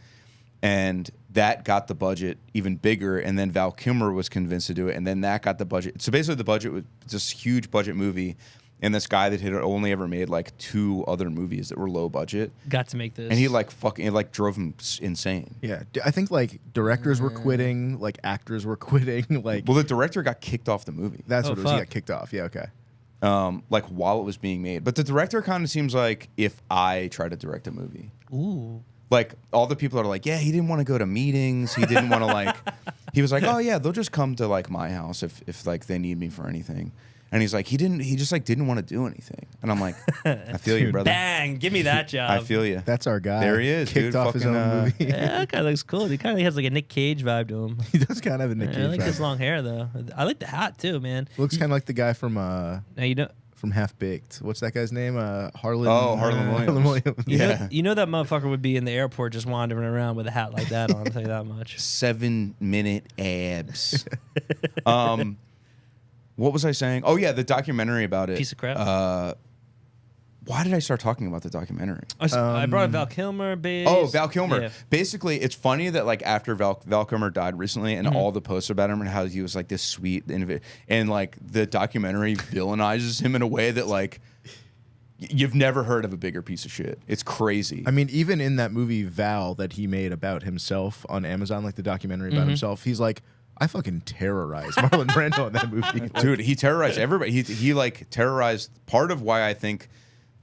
and that got the budget even bigger, and then Val Kilmer was convinced to do it, and then that got the budget. So basically, the budget was this huge budget movie, and this guy that had only ever made like 2 other movies that were low budget got to make this, and he like fucking it like drove him insane. Yeah, I think like directors were quitting, like actors were quitting. Like, Well, the director got kicked off the movie. that's Oh, what it was. He fuck. got kicked off. Yeah, okay. Like while it was being made. But the director kind of seems like if I try to direct a movie. ooh, Like all the people are like, yeah, he didn't want to go to meetings. He didn't want to like, he was like, oh yeah, they'll just come to like my house if like they need me for anything. And he's like, he just like didn't want to do anything. And I'm like, I feel you, brother. bang, give me that job. I feel you. That's our guy. There he is, Kicked dude. off his Fucking, own movie. Yeah, that guy looks cool. He kind of has like a Nick Cage vibe to him. He does kind of have a Nick I Cage like vibe. his long hair though. I like the hat too, man. Looks kind of like the guy from Now you know. Half Baked. What's that guy's name? Harlan. Oh, Harlan Williams. Yeah. You know that motherfucker would be in the airport just wandering around with a hat like that on. I'll tell you that much. 7-minute abs. What was I saying? Oh yeah, the documentary about it. Piece of crap. Why did I start talking about the documentary? I brought up Val Kilmer. Oh, Val Kilmer. Yeah. Basically, it's funny that like after Val Kilmer died recently, and all the posts about him and how he was like this sweet and like the documentary villainizes him in a way that like you've never heard of a bigger piece of shit. It's crazy. I mean, even in that movie Val that he made about himself on Amazon, like the documentary about himself, he's like, I fucking terrorized Marlon Brando in that movie. Like, dude, he terrorized everybody. He like terrorized. Part of why I think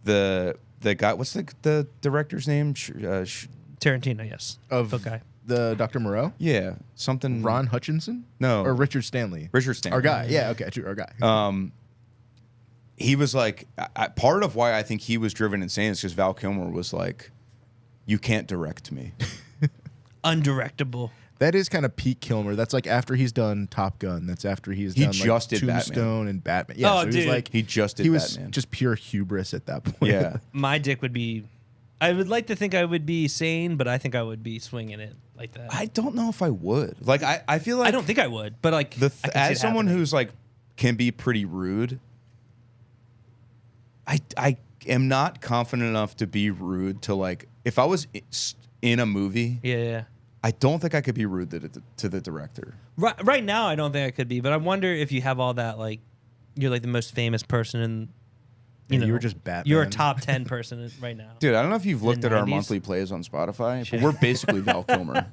the guy, what's the director's name? Tarantino, yes. of Okay. the Dr. Moreau? Yeah, something. Ron Hutchinson? No. Or Richard Stanley? Richard Stanley. Our guy. Yeah, okay, true, our guy. He was like, part of why I think he was driven insane is because Val Kilmer was like, you can't direct me. Undirectable. That is kind of peak Kilmer. That's like after he's done Top Gun. That's after he's He done just like did Batman. Tombstone and Batman. Yeah, Oh, so he dude. was like He just did he was Batman. just pure hubris at that point. Yeah. My dick would be. I would like to think I would be sane, but I think I would be swinging it like that. I don't know if I would. Like, I feel like I don't think I would, but like I can see as it someone happening. who's like can be pretty rude, I am not confident enough to be rude to like if I was in a movie. yeah. I don't think I could be rude to the director. Right now, I don't think I could be, but I wonder if you have all that like you're like the most famous person in. You were just Batman. You're a top 10 person right now. Dude, I don't know if you've looked at our 90s? monthly plays on Spotify, but we're basically Val Kilmer.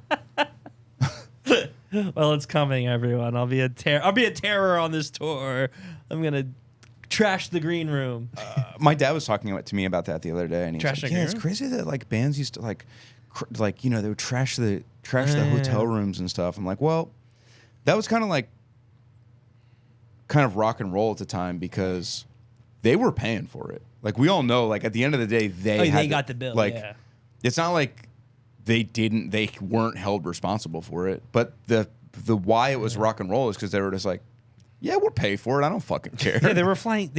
Well, it's coming, everyone. I'll be a terror on this tour. I'm gonna trash the green room. My dad was talking to me about that the other day, and he was Trash like, the "Yeah, it's room? crazy that like bands used to like you know they would trash the hotel rooms and stuff." I'm like, well, that was kind of rock and roll at the time because they were paying for it. Like we all know, like at the end of the day, they got the bill. Like Yeah. it's not like they weren't held responsible for it, but the why it was rock and roll is because they were just like, yeah, we'll pay for it. I don't fucking care. Yeah, they were flying.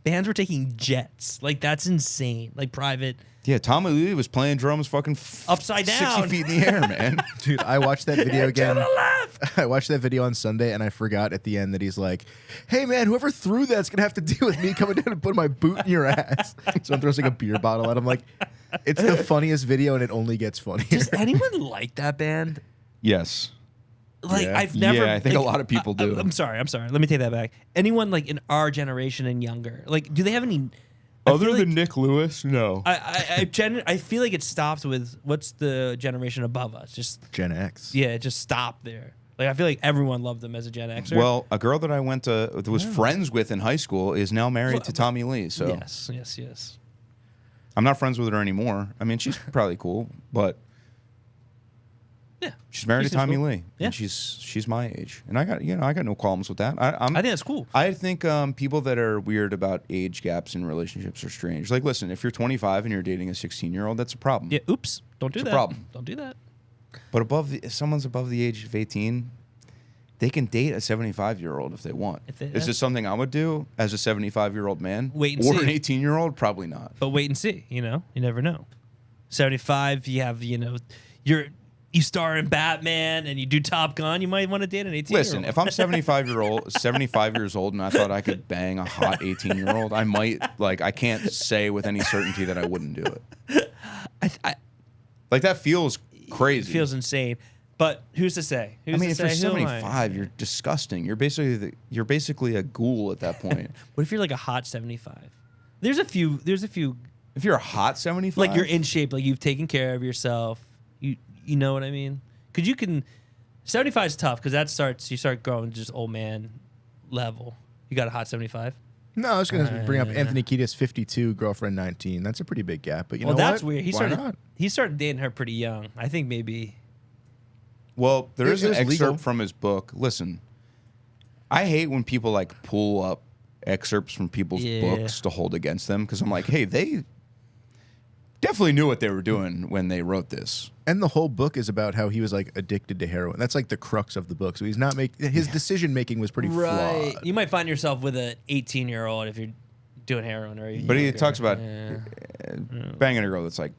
Bands were taking jets. Like that's insane. Like private. Yeah, Tommy Lee was playing drums fucking Upside down. 60 feet in the air, man. Dude, I watched that video again. To the left. I watched that video on Sunday and I forgot at the end that he's like, hey man, whoever threw that's gonna have to deal with me coming down and putting my boot in your ass. Someone throws like a beer bottle at him. Like, it's the funniest video and it only gets funnier. Does anyone like that band? Yes. Like Yeah. I've never. Yeah, I think like, a lot of people do. I'm sorry. Let me take that back. Anyone like in our generation and younger, like, do they have any? I Other feel than like- Nick Lewis, no. I feel like it stopped with what's the generation above us? Just Gen X. yeah, it just stopped there. Like I feel like everyone loved them as a Gen Xer. Well, a girl that I was friends with in high school is now married to Tommy Lee. So yes. I'm not friends with her anymore. I mean, she's probably cool, but Yeah, she's married She to seems Tommy cool. Lee, Yeah. and she's my age, and I got no qualms with that. I think that's cool. I think people that are weird about age gaps in relationships are strange. Like, listen, if you're 25 and you're dating a 16-year-old, that's a problem. Yeah, oops, don't do It's a that. problem. Don't do that. But if someone's above the age of 18, they can date a 75-year-old if they want. Is this something I would do as a 75-year-old man? Wait and or see. an 18-year-old? Probably not. But wait and see. You never know. 75, you have you star in Batman and you do Top Gun. You might want to date an 18-year-old. Listen, if I'm 75 years old, and I thought I could bang a hot 18-year-old, I might. Like, I can't say with any certainty that I wouldn't do it. I Like, that feels crazy. It feels insane. But who's to say? Who's I mean, to if you're say? Who am I? 75, you're disgusting. You're basically a ghoul at that point. What if you're like a hot 75? There's a few. If you're a hot 75, Like you're in shape. Like you've taken care of yourself. You know what I mean? Because you can. 75 is tough because you start growing just old man level. You got a hot 75? No, I was going to bring up Anthony Kiedis, 52, girlfriend 19. That's a pretty big gap. But you know what? That's weird. Why not? He started dating her pretty young. I think maybe. Well, there is an excerpt legal. from his book. Listen, I hate when people like pull up excerpts from people's books to hold against them because I'm like, hey, they definitely knew what they were doing when they wrote this. And the whole book is about how he was like addicted to heroin. That's like the crux of the book. So he's not his decision making was pretty flawed. You might find yourself with an 18-year-old if you're doing heroin or. But he talks about banging a girl that's like.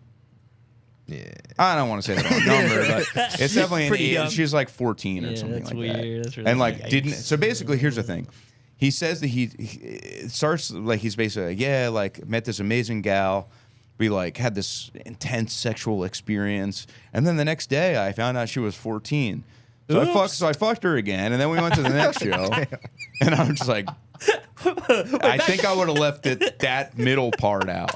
Yeah, I don't want to say the wrong number, but it's definitely an age. She's like 14 or something that's like weird. that. That's really and like weird. didn't. So basically, here's the thing. He says that he it starts like he's basically like, yeah, like met this amazing gal. We like had this intense sexual experience, and then the next day I found out she was 14. So I fucked her again, and then we went to the next show, and I'm just like, I think I would have left that middle part out.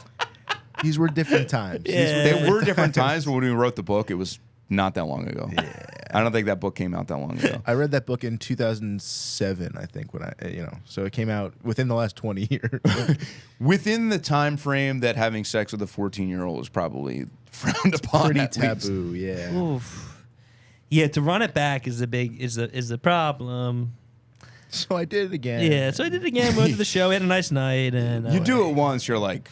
These were different times. They were different times, but when we wrote the book, it was not that long ago. Yeah. I don't think that book came out that long ago. I read that book in 2007, I think, so it came out within the last 20 years. Within the time frame that having sex with a 14-year-old is probably frowned upon. Pretty taboo, yeah. Oof. Yeah, to run it back is the problem. So I did it again. Yeah, so I did it again. Went to the show, had a nice night, and you do it once, you're like,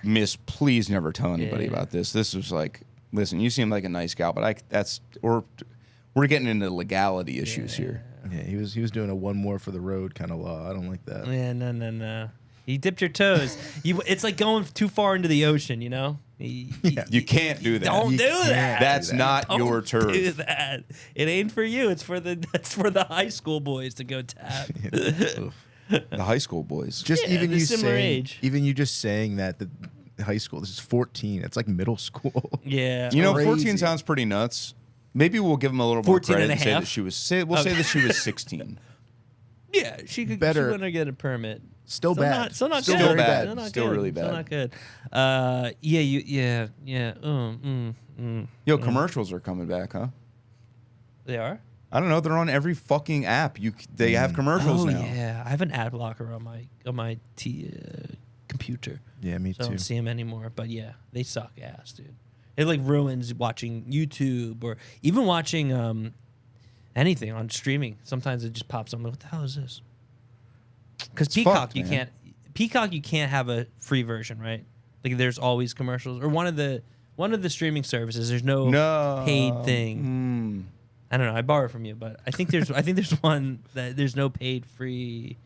Miss, please never tell anybody about this. This was like, listen, you seem like a nice gal, but we're getting into legality issues here. Yeah, he was doing a one more for the road kind of law. I don't like that. Yeah, no. You dipped your toes. It's like going too far into the ocean, you know? You can't do that. Don't do that. That's not your turf. Do that. It ain't for you. It's for the high school boys to go tap. The high school boys. Just even you similar saying, age. even you just saying that the high school. This is 14. It's like middle school. Yeah. You know, Crazy. 14 sounds pretty nuts. Maybe we'll give him a little more 14 credit and a and say half? that she was. We'll say that she was 16. Yeah, she could. Better. She wouldn't get a permit. Still bad. Still not Still good. very bad. Still, not Still good. really bad. Still not good. Yeah. Yo, commercials are coming back, huh? They are. I don't know. They're on every fucking app. They have commercials now. Yeah, I have an ad blocker on my computer. Yeah, me So I too. don't see them anymore. But yeah, they suck ass, dude. It like ruins watching YouTube or even watching anything on streaming. Sometimes it just pops up. I'm like, what the hell is this? Because Peacock, fucked, you man. can't. Peacock, you can't have a free version, right? Like there's always commercials. Or one of the streaming services. There's no paid thing. I don't know. I borrow from you, but I think there's one that there's no paid free,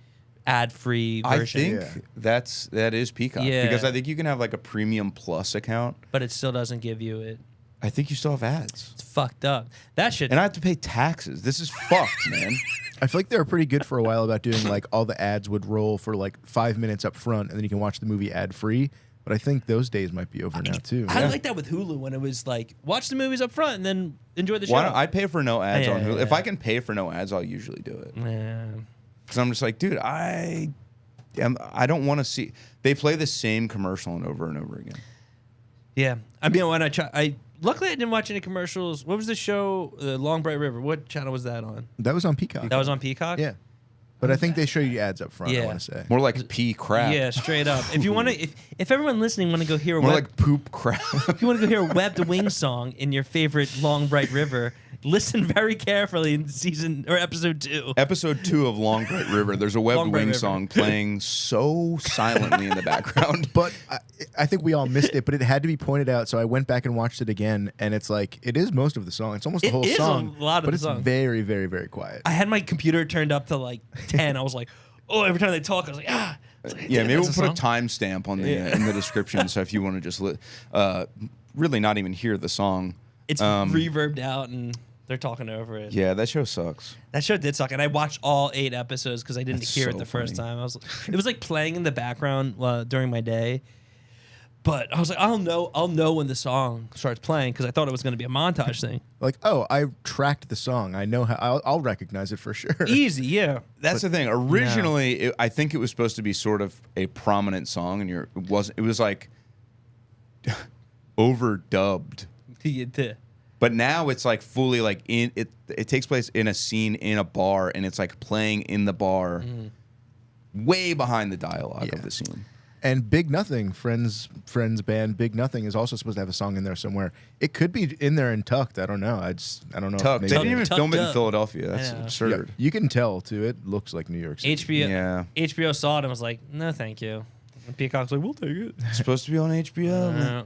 ad free version. I think that is Peacock. Yeah. Because I think you can have like a premium plus account. But it still doesn't give you it. I think you still have ads. It's fucked up. That shit. And I have to pay taxes. This is fucked, man. I feel like they were pretty good for a while about doing like all the ads would roll for like 5 minutes up front, and then you can watch the movie ad free. But I think those days might be over now too. I like that with Hulu when it was like watch the movies up front and then enjoy the show. Why don't I pay for no ads Yeah, on Hulu? yeah. If I can pay for no ads, I'll usually do it. Yeah. Because I'm just like, dude, I don't want to see. They play the same commercial and over again. Yeah. I mean, when luckily I didn't watch any commercials. What was the show? Long Bright River. What channel was that on? That was on Peacock. That was on Peacock. Yeah. But I think they show you ads up front, I Yeah. want to say. More like pea crap. Yeah, straight up. If you want to, if everyone listening want to go hear a More Web, like poop crap. if you want to go hear a Web the Wing song in your favorite Long Bright River, listen very carefully in episode 2. Episode 2 of Long Bright River. There's a Web Long Bright Wing River. song playing so silently in the background. But I think we all missed it, but it had to be pointed out. So I went back and watched it again, and it's like, it is most of the song. It's almost the It whole is a song. lot of but the it's song. very, very, very quiet. I had my computer turned up to like 10. I was like, oh, every time they talk, I was like, ah. I was like, Yeah, maybe we'll that's put a song. timestamp on the in the description. So if you want to just really not even hear the song. It's reverbed out and they're talking over it. Yeah, that show sucks. That show did suck, and I watched all 8 episodes because I didn't That's hear it so the first funny. time. It was like playing in the background during my day. But I was like, I'll know when the song starts playing because I thought it was going to be a montage thing. Like, oh, I tracked the song. I know how. I'll recognize it for sure. Easy, yeah. That's the thing. Originally, I think it was supposed to be sort of a prominent song, and it was like overdubbed. But now it's like fully like it takes place in a scene in a bar, and it's like playing in the bar, way behind the dialogue of the scene. And Big Nothing, Friends band Big Nothing is also supposed to have a song in there somewhere. It could be in there and tucked. I don't know. I don't know. Tucked. They didn't even film it in Philadelphia. That's absurd. Yeah, you can tell too. It looks like New York City. HBO saw it and was like, "No, thank you." And Peacock's like, "We'll take it." It's supposed to be on HBO. No.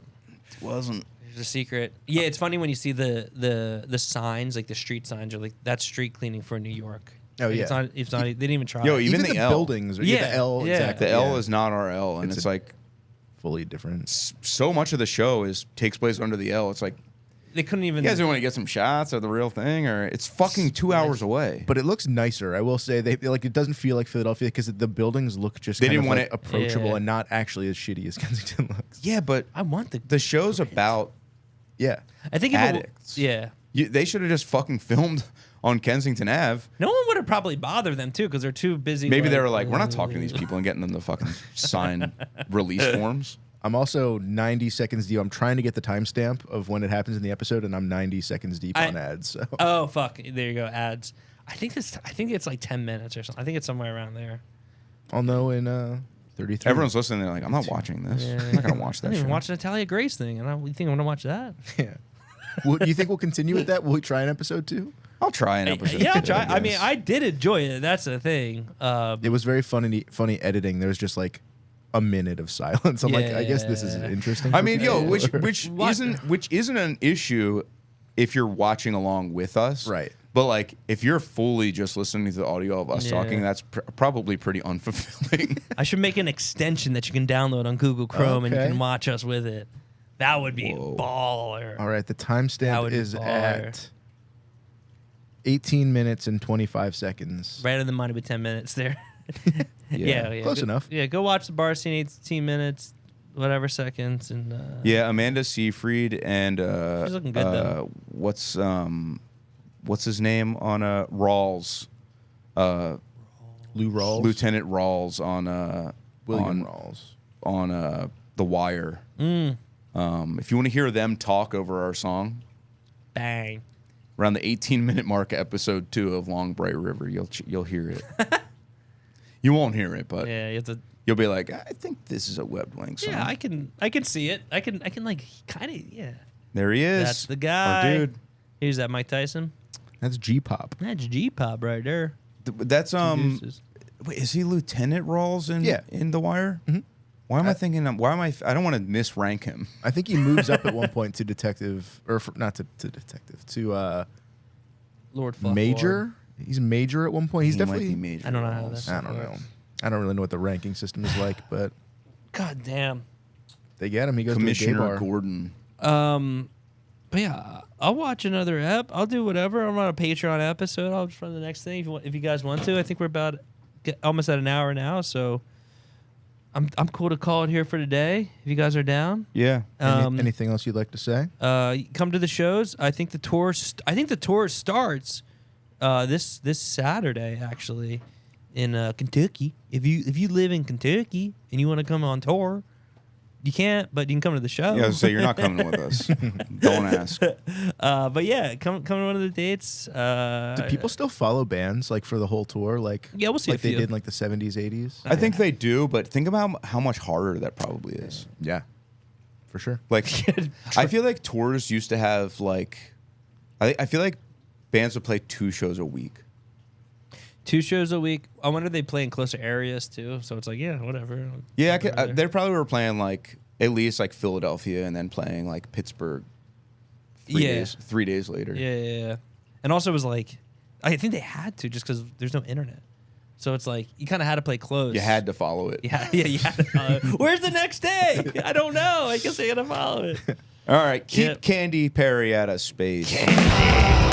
It wasn't. There's a secret. Yeah, it's funny when you see the signs, like the street signs, are like that's street cleaning for New York. Oh like, yeah, it's not. They didn't even try. Yo, it. even the L. buildings. The L. Yeah. Exactly. The L is not our L, and it's like fully different. So much of the show takes place under the L. It's like they couldn't even. You guys want to get some shots of the real thing, or it's fucking 2 hours away. But it looks nicer. I will say they like it doesn't feel like Philadelphia because the buildings look just they kind didn't of want like it approachable and not actually as shitty as Kensington looks. Yeah, but I want the show's about I think addicts. They should have just fucking filmed on Kensington Ave. No one would have probably bothered them too because they're too busy. Maybe they were like, we're not talking to these people and getting them to fucking sign release forms. I'm also 90 seconds deep. I'm trying to get the timestamp of when it happens in the episode, and I'm 90 seconds deep on ads. So. Oh fuck! There you go, ads. I think it's like 10 minutes or something. I think it's somewhere around there. I'll know in 33. Everyone's listening. They're like, I'm not watching this. I'm not gonna watch that. I didn't even shit. watch the Natalia Grace thing, and you think I'm gonna watch that? Yeah. Do you think we'll continue with that? Will we try an episode 2? I'll try an episode. Yeah, I'll try. I mean, I did enjoy it. That's the thing. It was very funny editing. There's just like a minute of silence. I'm like, I guess this is interesting. I mean, which isn't an issue if you're watching along with us, right? But like, if you're fully just listening to the audio of us talking, that's probably pretty unfulfilling. I should make an extension that you can download on Google Chrome and you can watch us with it. That would be baller. All right, the timestamp is at 18 minutes and 25 seconds. Right in the money with 10 minutes there. Yeah. Close enough. Yeah, go watch the bar scene, 18 minutes, whatever seconds. And Amanda Seyfried and she's looking good though. What's his name on Rawls? Lou Rawls? Lieutenant Rawls on William Rawls on The Wire. If you want to hear them talk over our song, bang. Around the 18-minute mark, episode 2 of Long Bright River, you'll hear it. You won't hear it, but you'll be like, I think this is a Webbed Wing song. Yeah, I can see it. I can like kind of There he is. That's the guy. Our dude. Who's that? Mike Tyson. That's G-pop. That's G-pop right there. That's Wait, is he Lieutenant Rawls in The Wire? Mm-hmm. Why am I thinking? I don't want to misrank him. I think he moves up at one point to detective, or not to detective, to Lord Fuck Major. Lord. He's Major at one point. He's definitely might be Major. I don't know how that. I don't know. I don't really know what the ranking system is like, but God damn, they get him. He goes Commissioner to a gay bar. Gordon. But yeah, I'll watch another ep. I'll do whatever. I'm on a Patreon episode. I'll just run the next thing if you guys want to. I think we're about almost at an hour now, so I'm cool to call it here for today. If you guys are down, Yeah. Anything else you'd like to say? Come to the shows. I think the tour. I think the tour starts this Saturday actually in Kentucky. If you live in Kentucky and you want to come on tour. You can't, but you can come to the show. Yeah, so you're not coming with us. Don't ask. But yeah, come to one of the dates. Do people still follow bands like for the whole tour? Like yeah, we'll see like a they few. did in like the 70s, 80s. I think they do, but think about how much harder that probably is. Yeah, for sure. Like, I feel like tours used to have like, I feel like bands would play 2 shows a week. 2 shows a week. I wonder if they play in closer areas too. So it's like, yeah, whatever. Yeah, they probably were playing like at least like Philadelphia and then playing like Pittsburgh 3 days later. Yeah. And also it was like, I think they had to just because there's no internet. So it's like, you kind of had to play close. You had to follow it. Yeah, you had to follow it. Where's the next day? I don't know. I guess I got to follow it. All right, keep Candy Perry out of space. Candy